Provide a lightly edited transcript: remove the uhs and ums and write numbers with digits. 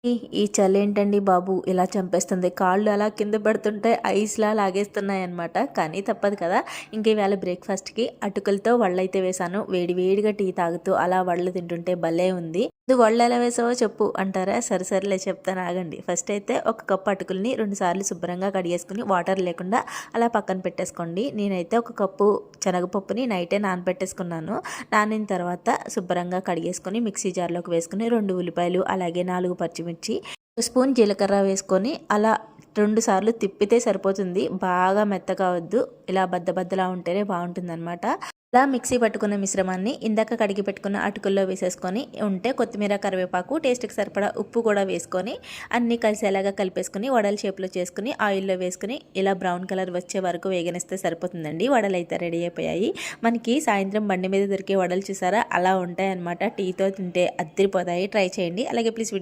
ఈ చలేంటండి బాబు ఇలా చంపేస్తుంది. కాళ్ళు అలా కింద పడుతుంటే ఐస్‌లా లాగేస్తున్నాయన్నమాట. కానీ తప్పదు కదా! ఇంక ఇవాళ బ్రేక్‌ఫాస్ట్‌కి అటుకులతో వడలైతే వేశాను. వేడి వేడిగా టీ తాగుతూ అలా వడలు తింటుంటే భలే ఉంది. "నువ్వు వడలెలా వేశావో చెప్పు" అంటారా? సరే సరేలే చెప్తాను ఆగండి. ఫస్ట్ అయితే ఒక కప్పు అటుకుల్ని 2 సార్లు శుభ్రంగా కడిగేసుకొని వాటర్ లేకుండా అలా పక్కన పెట్టేసుకోండి. నేనైతే ఒక కప్పు శనగపప్పుని నైటే నానబెట్టేసుకున్నాను. నానిన తర్వాత శుభ్రంగా కడిగేసుకొని మిక్సీ జార్‌లోకి వేసుకొని 2 ఉల్లిపాయలు అలాగే 4 పచ్చిమిర్చి, ఒక స్పూన్ జీలకర్ర వేసుకొని అలా 2 సార్లు తిప్పితే సరిపోతుంది. బాగా మెత్తగా వద్దు. ఇలా బద్దలా ఉంటేనే బాగుంటుందన్నమాట. ఇలా మిక్సీ పట్టుకున్న మిశ్రమాన్ని ఇందాక కడిగి పెట్టుకున్న అటుకుల్లో వేసేసుకొని ఉంటే కొత్తిమీర, కరివేపాకు, టేస్ట్కి సరిపడా ఉప్పు కూడా వేసుకొని అన్నీ కలిసేలాగా కలిపేసుకొని వడల షేప్లో చేసుకుని ఆయిల్లో వేసుకుని ఇలా బ్రౌన్ కలర్ వచ్చే వరకు వేగనిస్తే సరిపోతుందండి. వడలు అయితే రెడీ అయిపోయాయి. మనకి సాయంత్రం బండి మీద దొరికే వడలు చూసారా, అలా ఉంటాయన్నమాట. టీతో తింటే అద్దరిపోతాయి. ట్రై చేయండి. అలాగే ప్లీజ్ వీడియో